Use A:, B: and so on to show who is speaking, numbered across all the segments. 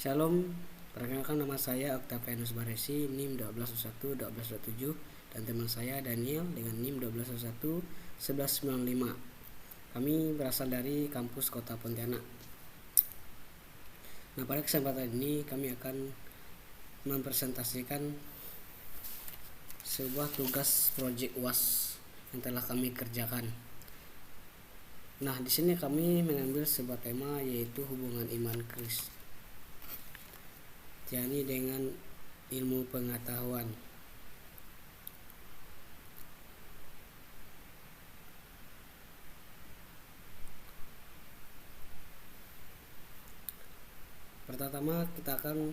A: Shalom, perkenalkan nama saya Octavianus Baresi, NIM 1211-1227, dan teman saya Daniel dengan NIM 1211-1195. Kami berasal dari kampus Kota Pontianak. Nah, pada kesempatan ini kami akan mempresentasikan sebuah tugas proyek UAS yang telah kami kerjakan. Nah, di sini kami mengambil sebuah tema, yaitu hubungan iman Kristiani dengan ilmu pengetahuan. Pertama, kita akan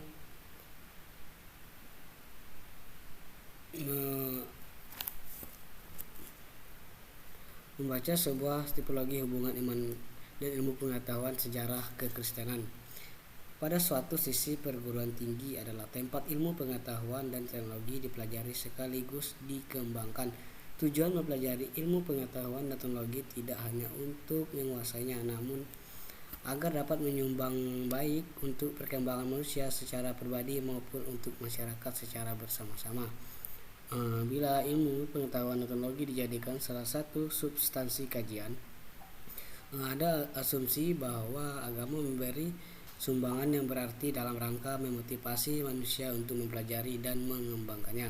A: membaca sebuah tipologi hubungan iman dan ilmu pengetahuan sejarah kekristenan. Pada suatu sisi, perguruan tinggi adalah tempat ilmu pengetahuan dan teknologi dipelajari sekaligus dikembangkan. Tujuan mempelajari ilmu pengetahuan dan teknologi tidak hanya untuk menguasainya, namun agar dapat menyumbang baik untuk perkembangan manusia secara pribadi maupun untuk masyarakat secara bersama-sama. Bila ilmu pengetahuan dan teknologi dijadikan salah satu substansi kajian, ada asumsi bahwa agama memberi sumbangan yang berarti dalam rangka memotivasi manusia untuk mempelajari dan mengembangkannya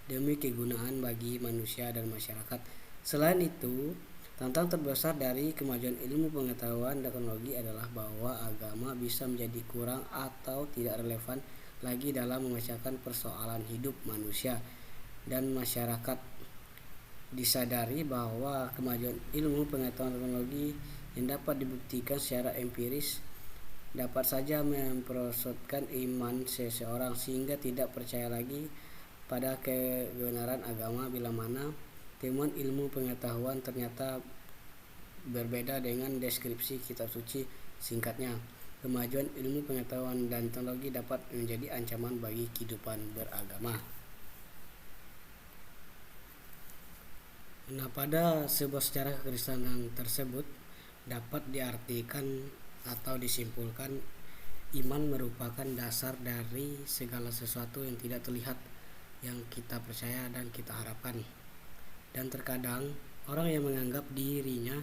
A: demi kegunaan bagi manusia dan masyarakat. Selain itu, tantangan terbesar dari kemajuan ilmu pengetahuan dan teknologi adalah bahwa agama bisa menjadi kurang atau tidak relevan lagi dalam memecahkan persoalan hidup manusia dan masyarakat. Disadari bahwa kemajuan ilmu pengetahuan dan teknologi yang dapat dibuktikan secara empiris dapat saja memperosotkan iman seseorang sehingga tidak percaya lagi pada kebenaran agama bila mana temuan ilmu pengetahuan ternyata berbeda dengan deskripsi kitab suci. Singkatnya, kemajuan ilmu pengetahuan dan teknologi dapat menjadi ancaman bagi kehidupan beragama. Nah, pada sebuah sejarah kekristenan tersebut dapat diartikan atau disimpulkan iman merupakan dasar dari segala sesuatu yang tidak terlihat yang kita percaya dan kita harapkan. Dan terkadang orang yang menganggap dirinya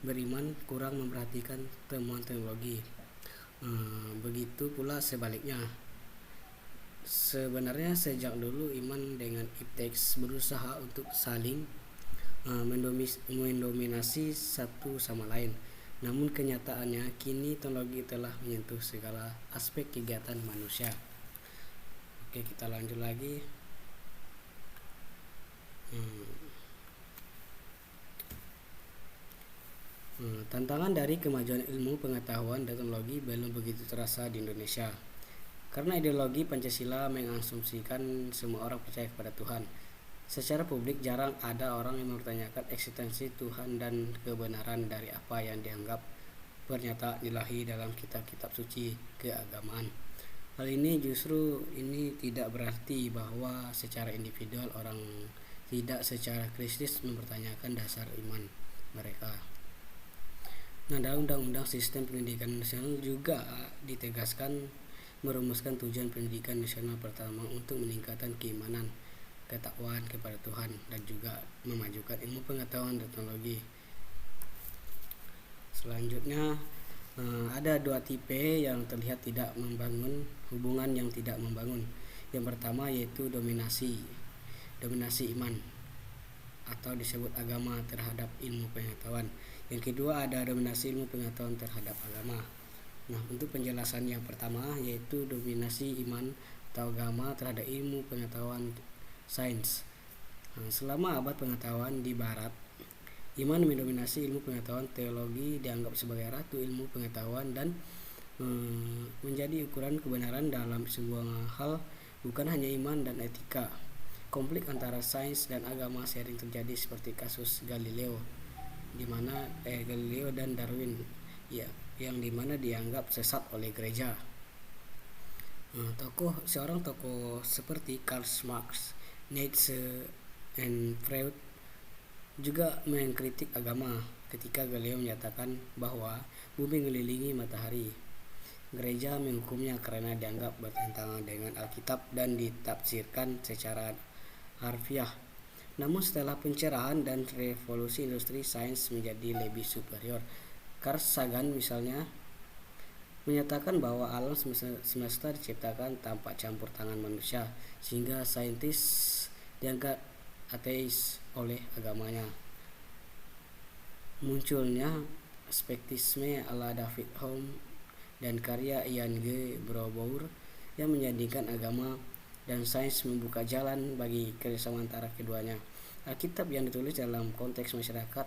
A: beriman kurang memperhatikan temuan teknologi. Begitu pula sebaliknya. Sebenarnya sejak dulu iman dengan iptex berusaha untuk saling mendominasi satu sama lain. Namun kenyataannya kini teknologi telah menyentuh segala aspek kegiatan manusia. Oke, kita lanjut lagi. Tantangan dari kemajuan ilmu pengetahuan dan teknologi belum begitu terasa di Indonesia. Karena ideologi Pancasila mengasumsikan semua orang percaya kepada Tuhan. Secara publik jarang ada orang yang mempertanyakan eksistensi Tuhan dan kebenaran dari apa yang dianggap pernyataan ilahi dalam kitab-kitab suci keagamaan. Hal ini justru tidak berarti bahwa secara individual orang tidak secara kritis mempertanyakan dasar iman mereka. Nah, dalam Undang-Undang Sistem Pendidikan Nasional juga ditegaskan merumuskan tujuan pendidikan nasional pertama untuk meningkatkan keimanan, ketakwaan kepada Tuhan, dan juga memajukan ilmu pengetahuan dan teknologi. Selanjutnya, ada dua tipe yang terlihat tidak membangun hubungan yang tidak membangun. Yang pertama yaitu dominasi iman atau disebut agama terhadap ilmu pengetahuan. Yang kedua ada dominasi ilmu pengetahuan terhadap agama. Nah, untuk penjelasan yang pertama yaitu dominasi iman atau agama terhadap ilmu pengetahuan sains. Selama abad pengetahuan di barat, iman mendominasi ilmu pengetahuan. Teologi dianggap sebagai ratu ilmu pengetahuan dan menjadi ukuran kebenaran dalam sebuah hal, bukan hanya iman dan etika. Konflik antara sains dan agama sering terjadi seperti kasus Galileo dan Darwin yang dimana dianggap sesat oleh gereja. Seorang tokoh seperti Karl Marx, Nietzsche, dan Freud juga mengkritik agama ketika Galileo menyatakan bahwa bumi mengelilingi matahari. Gereja menghukumnya karena dianggap bertentangan dengan Alkitab dan ditafsirkan secara harfiah. Namun setelah pencerahan dan revolusi industri, sains menjadi lebih superior. Carl Sagan misalnya menyatakan bahwa alam semesta diciptakan tanpa campur tangan manusia, sehingga saintis dianggap ateis oleh agamanya. Munculnya skeptisisme ala David Hume dan karya Ian G. Browbour yang menjadikan agama dan sains membuka jalan bagi kerjasama antara keduanya. Alkitab yang ditulis dalam konteks masyarakat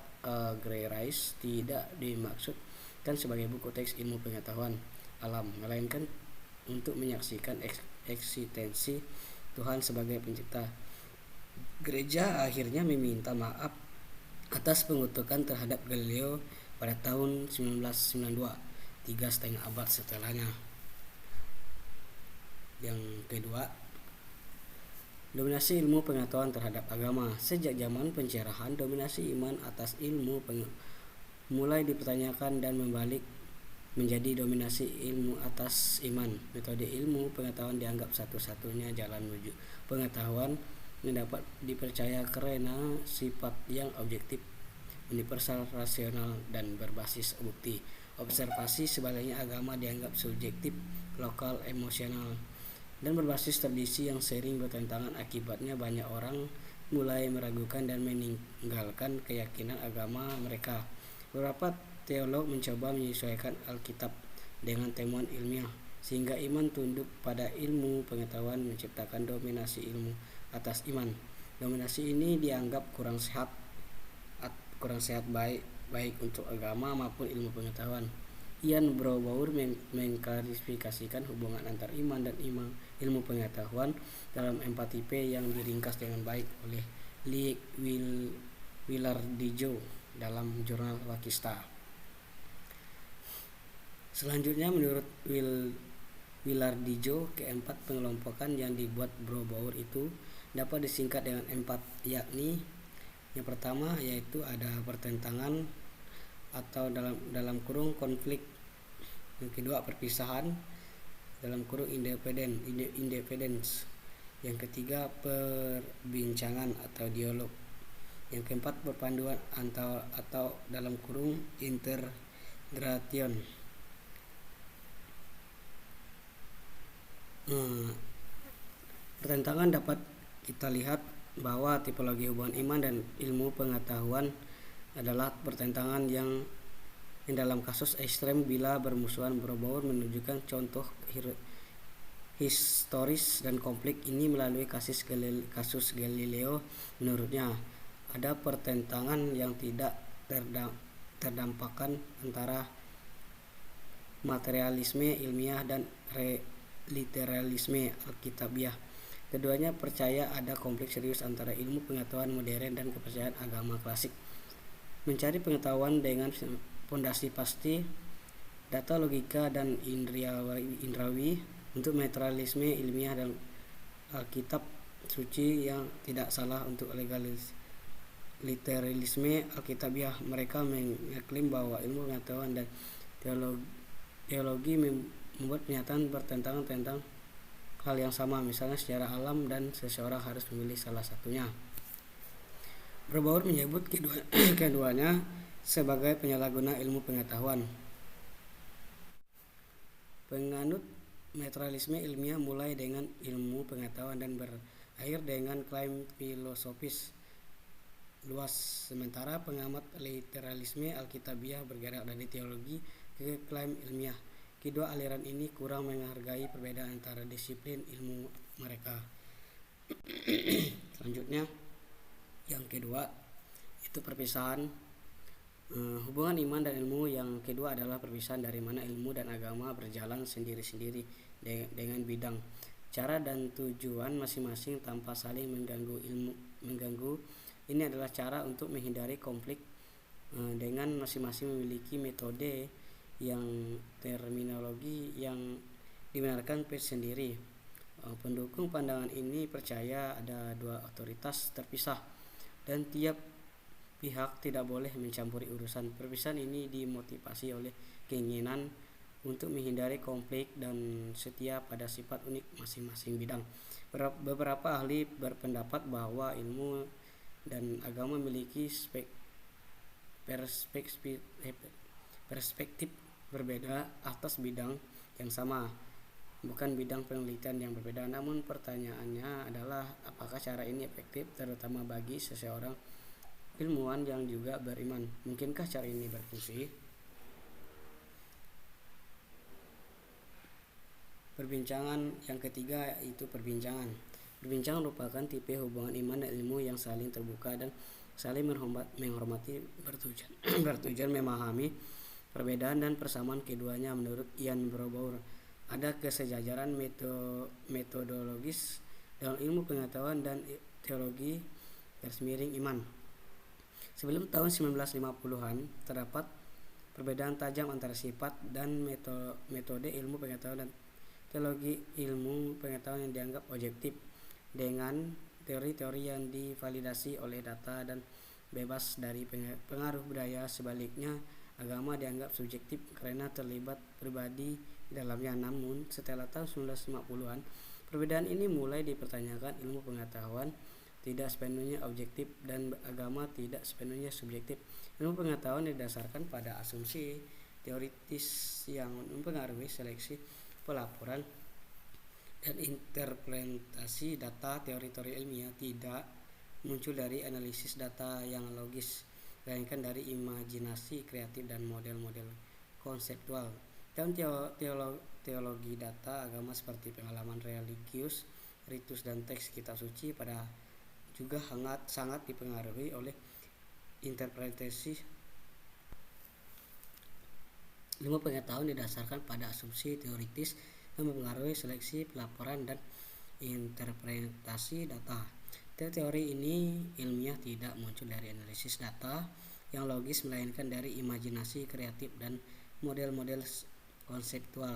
A: Gray Rice tidak dimaksudkan sebagai buku teks ilmu pengetahuan alam, melainkan untuk menyaksikan eksistensi Tuhan sebagai pencipta. Gereja akhirnya meminta maaf atas pengutukan terhadap Galileo pada tahun 1992, 3,5 abad setelahnya. Yang kedua, dominasi ilmu pengetahuan terhadap agama. Sejak zaman pencerahan, dominasi iman atas ilmu mulai dipertanyakan dan membalik menjadi dominasi ilmu atas iman. Metode ilmu pengetahuan dianggap satu-satunya jalan menuju pengetahuan yang dapat dipercaya karena sifat yang objektif, universal, rasional, dan berbasis bukti. Observasi sebaliknya, agama dianggap subjektif, lokal, emosional, dan berbasis tradisi yang sering bertentangan. Akibatnya banyak orang mulai meragukan dan meninggalkan keyakinan agama mereka. Beberapa teolog mencoba menyesuaikan Alkitab dengan temuan ilmiah, sehingga iman tunduk pada ilmu pengetahuan, menciptakan dominasi ilmu atas iman. Dominasi ini dianggap kurang sehat baik untuk agama maupun ilmu pengetahuan. Ian Browbour mengklarifikasikan hubungan antar iman dan ilmu pengetahuan dalam 4 tipe yang diringkas dengan baik oleh Lee Willardijo dalam jurnal Wakista. Selanjutnya, menurut Willardijo, keempat pengelompokan yang dibuat Browbour itu dapat disingkat dengan 4, yakni yang pertama yaitu ada pertentangan atau dalam kurung konflik. Yang kedua, perpisahan dalam kurung independence. Yang ketiga, perbincangan atau dialog. Yang keempat, perpaduan atau dalam kurung integration. Pertentangan dapat kita lihat bahwa tipologi hubungan iman dan ilmu pengetahuan adalah pertentangan yang dalam kasus ekstrem bila bermusuhan. Browbour menunjukkan contoh historis dan konflik ini melalui kasus Galileo. Menurutnya, ada pertentangan yang tidak terdampakkan antara materialisme ilmiah dan literalisme alkitabiah. Keduanya percaya ada konflik serius antara ilmu pengetahuan modern dan kepercayaan agama klasik. Mencari pengetahuan dengan fondasi pasti, data logika dan indrawi untuk materialisme ilmiah dan Alkitab suci yang tidak salah untuk literalisme alkitabiah. Mereka mengklaim bahwa ilmu pengetahuan dan teologi membuat pernyataan bertentangan tentang hal yang sama, misalnya sejarah alam, dan seseorang harus memilih salah satunya. Browbour menyebut keduanya sebagai penyalahguna ilmu pengetahuan. Penganut materialisme ilmiah mulai dengan ilmu pengetahuan dan berakhir dengan klaim filosofis luas, sementara pengamat literalisme alkitabiah bergerak dari teologi ke klaim ilmiah. Kedua aliran ini kurang menghargai perbedaan antara disiplin ilmu mereka. Selanjutnya, yang kedua itu perpisahan. Hubungan iman dan ilmu yang kedua adalah perpisahan dari mana ilmu dan agama berjalan sendiri-sendiri dengan bidang, cara dan tujuan masing-masing tanpa saling mengganggu. Ini adalah cara untuk menghindari konflik dengan masing-masing memiliki metode yang terminologi yang dibenarkan sendiri. Pendukung pandangan ini percaya ada dua otoritas terpisah dan tiap pihak tidak boleh mencampuri urusan. Perpisahan ini dimotivasi oleh keinginan untuk menghindari konflik dan setia pada sifat unik masing-masing bidang. Beberapa ahli berpendapat bahwa ilmu dan agama memiliki perspektif berbeda atas bidang yang sama, bukan bidang penelitian yang berbeda. Namun pertanyaannya adalah apakah cara ini efektif, terutama bagi seseorang ilmuwan yang juga beriman. Mungkinkah cara ini berfungsi? Perbincangan yang ketiga yaitu perbincangan. Perbincangan merupakan tipe hubungan iman dan ilmu yang saling terbuka dan saling menghormati, bertujuan memahami perbedaan dan persamaan keduanya. Menurut Ian Brobour, ada kesejajaran metodologis dalam ilmu pengetahuan dan teologi garis miring iman. Sebelum tahun 1950-an, terdapat perbedaan tajam antara sifat dan metode ilmu pengetahuan dan teologi ilmu pengetahuan yang dianggap objektif dengan teori-teori yang divalidasi oleh data dan bebas dari pengaruh budaya. Sebaliknya, agama dianggap subjektif karena terlibat pribadi di dalamnya. Namun, setelah tahun 1950-an, perbedaan ini mulai dipertanyakan. Ilmu pengetahuan tidak sepenuhnya objektif dan agama tidak sepenuhnya subjektif. Ilmu pengetahuan didasarkan pada asumsi teoritis yang mempengaruhi seleksi pelaporan dan interpretasi data. Teori-teori ilmiah tidak muncul dari analisis data yang logis, melainkan dari imajinasi kreatif dan model-model konseptual. Dalam teologi data, agama seperti pengalaman religius, ritus, dan teks kitab suci juga sangat dipengaruhi oleh interpretasi. Ilmu pengetahuan didasarkan pada asumsi teoritis yang mempengaruhi seleksi pelaporan dan interpretasi data. Teori ini ilmiah tidak muncul dari analisis data yang logis, melainkan dari imajinasi kreatif dan model-model konseptual.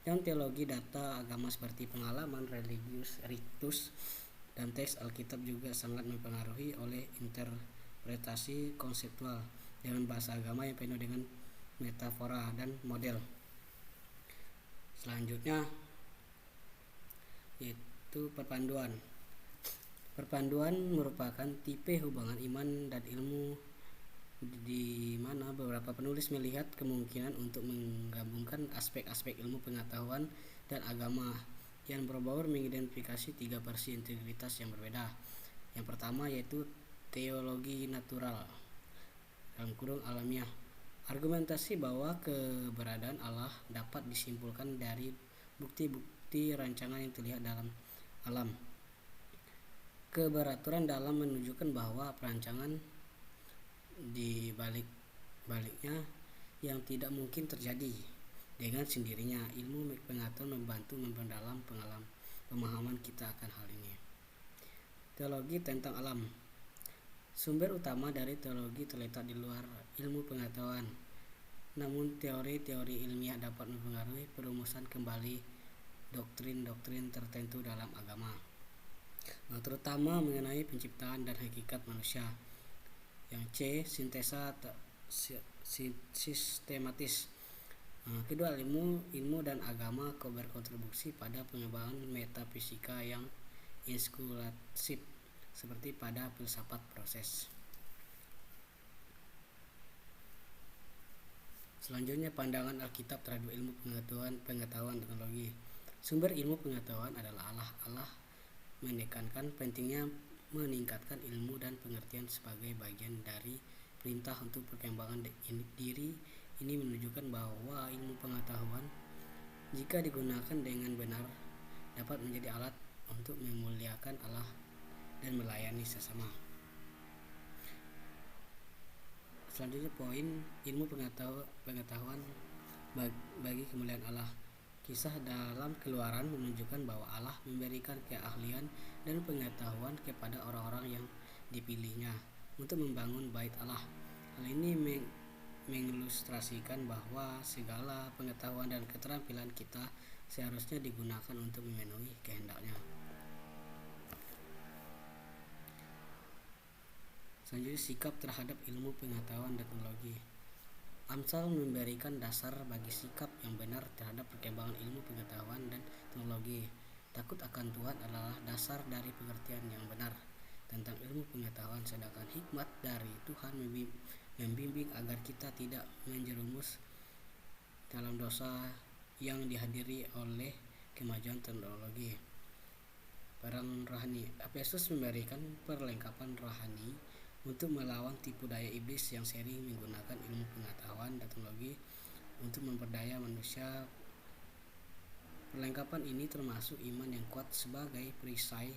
A: Dalam teologi data, agama seperti pengalaman religius, ritus, dan teks Alkitab juga sangat mempengaruhi oleh interpretasi konseptual dengan bahasa agama yang penuh dengan metafora dan model. Selanjutnya yaitu perpaduan. Perpaduan merupakan tipe hubungan iman dan ilmu di mana beberapa penulis melihat kemungkinan untuk menggabungkan aspek-aspek ilmu pengetahuan dan agama. Ian Brobour mengidentifikasi 3 versi integritas yang berbeda. Yang pertama yaitu teologi natural (alamiah). Argumentasi bahwa keberadaan Allah dapat disimpulkan dari bukti-bukti rancangan yang terlihat dalam alam. Keberaturan dalam menunjukkan bahwa perancangan di baliknya yang tidak mungkin terjadi dengan sendirinya. Ilmu pengetahuan membantu memperdalam pemahaman kita akan hal ini. Teologi tentang alam. Sumber utama dari teologi terletak di luar ilmu pengetahuan. Namun teori-teori ilmiah dapat mempengaruhi perumusan kembali doktrin-doktrin tertentu dalam agama, terutama mengenai penciptaan dan hakikat manusia. Yang C, sintesa sistematis. Kedua ilmu dan agama berkontribusi pada pengembangan metafisika yang inskulatif, seperti pada filsafat proses. Selanjutnya, pandangan Alkitab terhadap ilmu pengetahuan teknologi. Sumber ilmu pengetahuan adalah Allah. Allah menekankan pentingnya meningkatkan ilmu dan pengertian sebagai bagian dari perintah untuk perkembangan diri. Ini menunjukkan bahwa ilmu pengetahuan, jika digunakan dengan benar, dapat menjadi alat untuk memuliakan Allah dan melayani sesama. Selanjutnya poin ilmu pengetahuan bagi kemuliaan Allah. Kisah dalam Keluaran menunjukkan bahwa Allah memberikan keahlian dan pengetahuan kepada orang-orang yang dipilihnya untuk membangun bait Allah. Hal ini mengilustrasikan bahwa segala pengetahuan dan keterampilan kita seharusnya digunakan untuk memenuhi kehendak-Nya. Selanjutnya, sikap terhadap ilmu pengetahuan dan teknologi. Amsal memberikan dasar bagi sikap yang benar terhadap perkembangan ilmu pengetahuan dan teknologi. Takut akan Tuhan adalah dasar dari pengertian yang benar tentang ilmu pengetahuan, sedangkan hikmat dari Tuhan membimbing agar kita tidak menjerumus dalam dosa yang dihadiri oleh kemajuan teknologi. Perang rohani. Efesus memberikan perlengkapan rohani untuk melawan tipu daya iblis yang sering menggunakan ilmu pengetahuan dan teknologi untuk memperdaya manusia. Perlengkapan ini termasuk iman yang kuat sebagai perisai,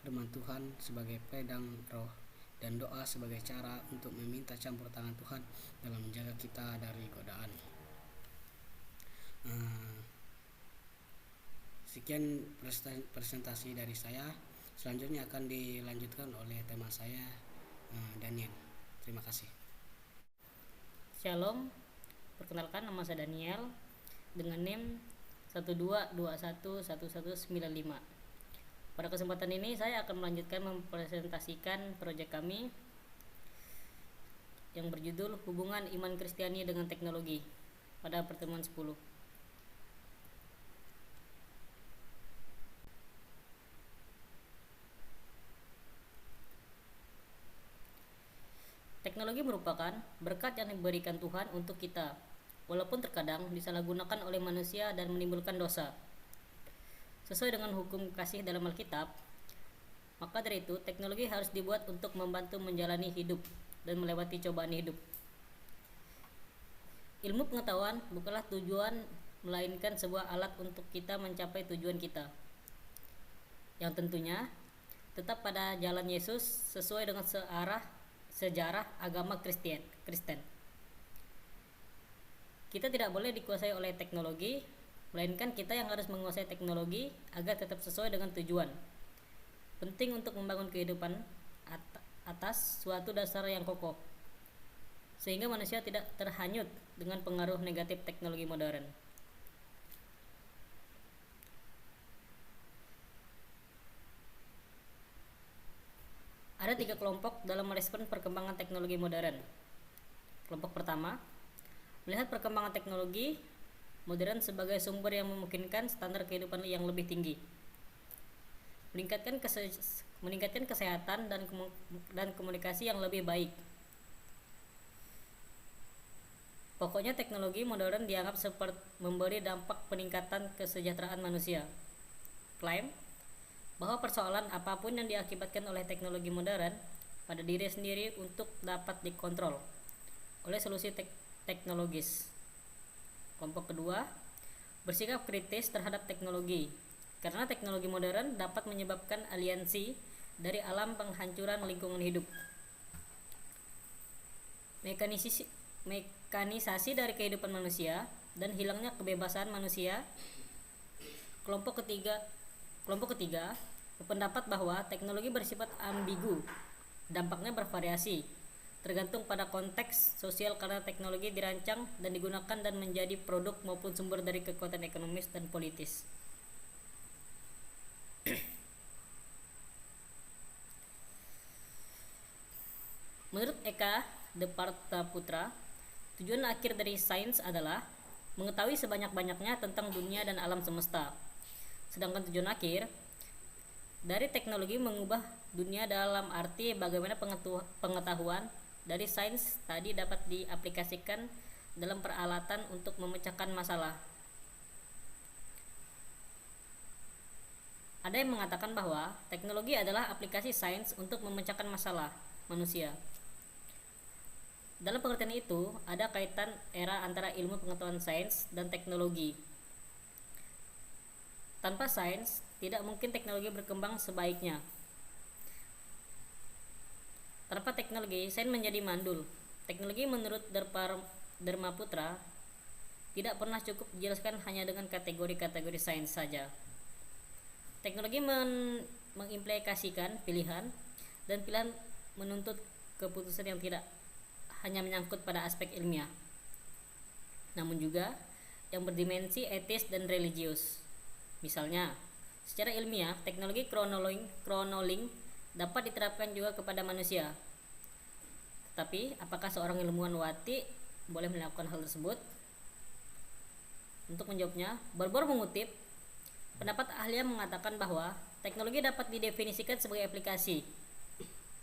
A: firman Tuhan sebagai pedang roh, dan doa sebagai cara untuk meminta campur tangan Tuhan dalam menjaga kita dari godaan. Sekian presentasi dari saya. Selanjutnya akan dilanjutkan oleh teman saya, Daniel. Terima kasih.
B: Shalom, perkenalkan nama saya Daniel dengan NIM 122111195. Pada kesempatan ini saya akan melanjutkan mempresentasikan proyek kami yang berjudul Hubungan Iman Kristiani dengan Teknologi pada pertemuan 10. Teknologi merupakan berkat yang diberikan Tuhan untuk kita, walaupun terkadang disalahgunakan oleh manusia dan menimbulkan dosa. Sesuai dengan hukum kasih dalam Alkitab, maka dari itu teknologi harus dibuat untuk membantu menjalani hidup dan melewati cobaan hidup. Ilmu pengetahuan bukanlah tujuan, melainkan sebuah alat untuk kita mencapai tujuan kita, yang tentunya tetap pada jalan Yesus sesuai dengan sejarah agama Kristen. Kita tidak boleh dikuasai oleh teknologi, melainkan kita yang harus menguasai teknologi agar tetap sesuai dengan tujuan. Penting untuk membangun kehidupan atas suatu dasar yang kokoh, sehingga manusia tidak terhanyut dengan pengaruh negatif teknologi modern. Ada 3 kelompok dalam merespon perkembangan teknologi modern. Kelompok pertama, melihat perkembangan teknologi modern sebagai sumber yang memungkinkan standar kehidupan yang lebih tinggi, meningkatkan kesehatan dan komunikasi yang lebih baik. Pokoknya teknologi modern dianggap seperti memberi dampak peningkatan kesejahteraan manusia. Klaim bahwa persoalan apapun yang diakibatkan oleh teknologi modern pada diri sendiri untuk dapat dikontrol oleh solusi teknologis. Kelompok kedua, bersikap kritis terhadap teknologi, karena teknologi modern dapat menyebabkan aliensi dari alam penghancuran lingkungan hidup. Mekanisasi dari kehidupan manusia dan hilangnya kebebasan manusia. Kelompok ketiga berpendapat bahwa teknologi bersifat ambigu, dampaknya bervariasi, tergantung pada konteks sosial karena teknologi dirancang dan digunakan dan menjadi produk maupun sumber dari kekuatan ekonomis dan politis. Menurut Eka Departaputra, tujuan akhir dari sains adalah mengetahui sebanyak-banyaknya tentang dunia dan alam semesta. Sedangkan tujuan akhir dari teknologi mengubah dunia dalam arti bagaimana pengetahuan dari sains tadi dapat diaplikasikan dalam peralatan untuk memecahkan masalah. Ada yang mengatakan bahwa teknologi adalah aplikasi sains untuk memecahkan masalah manusia. Dalam pengertian itu, ada kaitan era antara ilmu pengetahuan sains dan teknologi. Tanpa sains, tidak mungkin teknologi berkembang sebaiknya. Tanpa teknologi, sains menjadi mandul. Teknologi menurut Dharmaputra tidak pernah cukup dijelaskan hanya dengan kategori-kategori sains saja. Teknologi mengimplikasikan pilihan, dan pilihan menuntut keputusan yang tidak hanya menyangkut pada aspek ilmiah, namun juga yang berdimensi etis dan religius. Misalnya, secara ilmiah, teknologi chronolink dapat diterapkan juga kepada manusia. Tetapi, apakah seorang ilmuwan wati boleh melakukan hal tersebut? Untuk menjawabnya, Barbour mengutip pendapat ahli yang mengatakan bahwa teknologi dapat didefinisikan sebagai aplikasi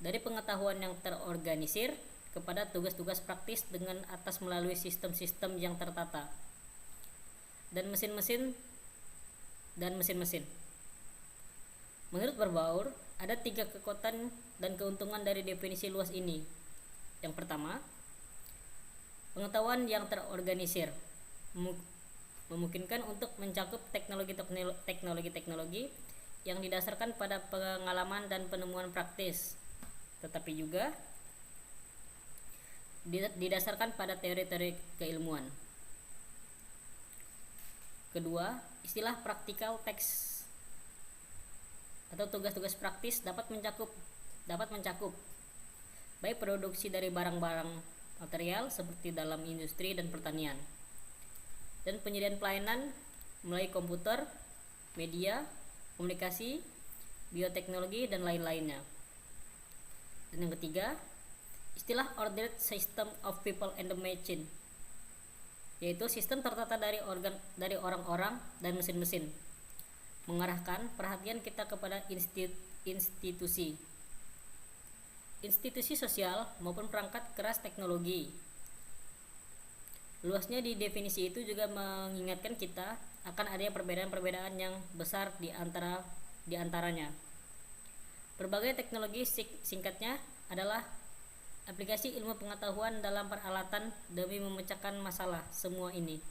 B: dari pengetahuan yang terorganisir kepada tugas-tugas praktis dengan atas melalui sistem-sistem yang tertata dan mesin-mesin. Menurut Barbour, ada 3 kekuatan dan keuntungan dari definisi luas ini. Yang pertama, pengetahuan yang terorganisir memungkinkan untuk mencakup teknologi-teknologi yang didasarkan pada pengalaman dan penemuan praktis, tetapi juga didasarkan pada teori-teori keilmuan. Kedua, istilah practical tasks atau tugas-tugas praktis dapat mencakup baik produksi dari barang-barang material seperti dalam industri dan pertanian, dan penyediaan pelayanan melalui komputer, media, komunikasi, bioteknologi, dan lain-lainnya. Dan yang ketiga, istilah ordered system of people and the machine, yaitu sistem tertata dari orang-orang dan mesin-mesin, mengarahkan perhatian kita kepada institusi sosial maupun perangkat keras teknologi. Luasnya di definisi itu juga mengingatkan kita akan adanya perbedaan-perbedaan yang besar di antaranya. Berbagai teknologi singkatnya adalah aplikasi ilmu pengetahuan dalam peralatan demi memecahkan masalah semua ini.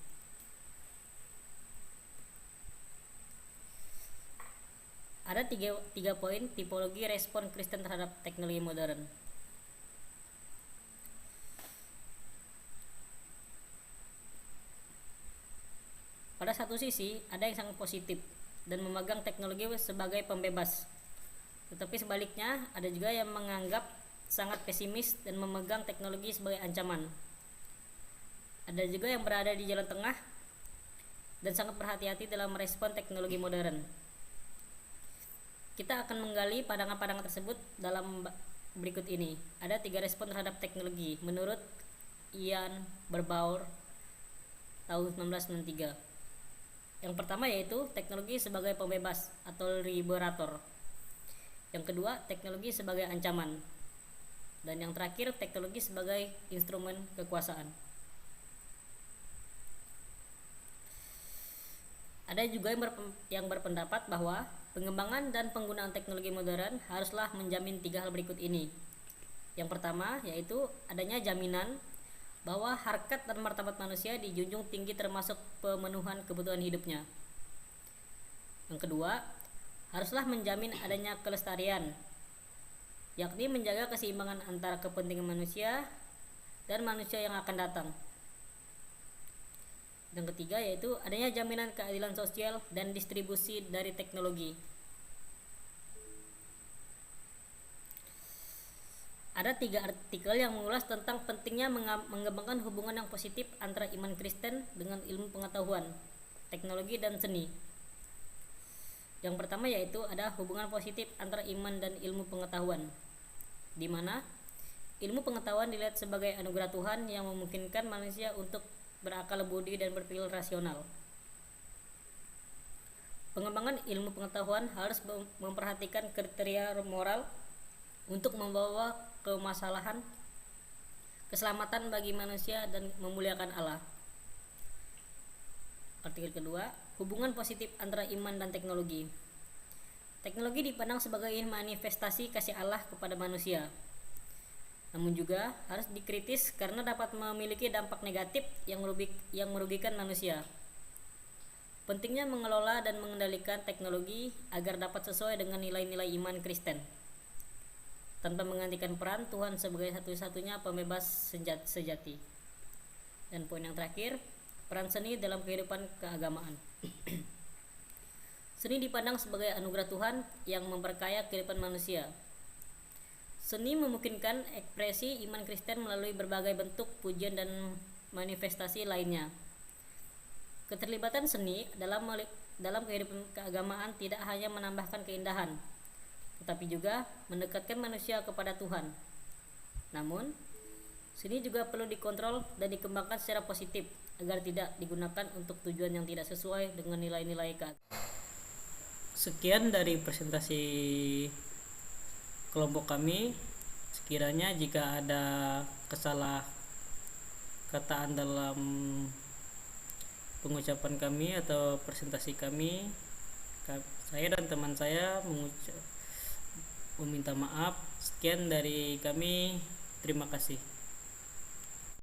B: Ada tiga poin tipologi respon Kristen terhadap teknologi modern. Pada satu sisi, ada yang sangat positif dan memegang teknologi sebagai pembebas. Tetapi sebaliknya, ada juga yang menganggap sangat pesimis dan memegang teknologi sebagai ancaman. Ada juga yang berada di jalan tengah dan sangat berhati-hati dalam merespon teknologi modern. Kita akan menggali pandangan-pandangan tersebut dalam berikut ini. Ada 3 respon terhadap teknologi menurut Ian Barbour tahun 1993. Yang pertama yaitu teknologi sebagai pembebas atau liberator. Yang kedua, teknologi sebagai ancaman. Dan yang terakhir, teknologi sebagai instrumen kekuasaan. Ada juga yang berpendapat bahwa pengembangan dan penggunaan teknologi modern haruslah menjamin 3 hal berikut ini. Yang pertama yaitu adanya jaminan bahwa harkat dan martabat manusia dijunjung tinggi termasuk pemenuhan kebutuhan hidupnya. Yang kedua, haruslah menjamin adanya kelestarian, yakni menjaga keseimbangan antara kepentingan manusia dan manusia yang akan datang. Yang ketiga yaitu adanya jaminan keadilan sosial dan distribusi dari teknologi. Ada 3 artikel yang mengulas tentang pentingnya mengembangkan hubungan yang positif antara iman Kristen dengan ilmu pengetahuan, teknologi, dan seni. Yang pertama yaitu ada hubungan positif antara iman dan ilmu pengetahuan, di mana ilmu pengetahuan dilihat sebagai anugerah Tuhan yang memungkinkan manusia untuk berakal budi dan berpikir rasional. Pengembangan ilmu pengetahuan harus memperhatikan kriteria moral untuk membawa keselamatan bagi manusia dan memuliakan Allah. Artikel kedua, hubungan positif antara iman dan teknologi. Teknologi dipandang sebagai manifestasi kasih Allah kepada manusia, namun juga harus dikritis karena dapat memiliki dampak negatif yang merugikan manusia. Pentingnya mengelola dan mengendalikan teknologi agar dapat sesuai dengan nilai-nilai iman Kristen, tanpa menggantikan peran Tuhan sebagai satu-satunya pembebas sejati. Dan poin yang terakhir, peran seni dalam kehidupan keagamaan. Seni dipandang sebagai anugerah Tuhan yang memperkaya kehidupan manusia. Seni memungkinkan ekspresi iman Kristen melalui berbagai bentuk pujian dan manifestasi lainnya. Keterlibatan seni dalam kehidupan keagamaan tidak hanya menambahkan keindahan, tetapi juga mendekatkan manusia kepada Tuhan. Namun, Seni juga perlu dikontrol dan dikembangkan secara positif agar tidak digunakan untuk tujuan yang tidak sesuai dengan nilai-nilai keagamaan. Sekian dari presentasi kelompok kami. Sekiranya jika ada kesalah kataan dalam pengucapan kami atau presentasi kami, saya dan teman saya meminta maaf. Sekian dari kami, terima kasih.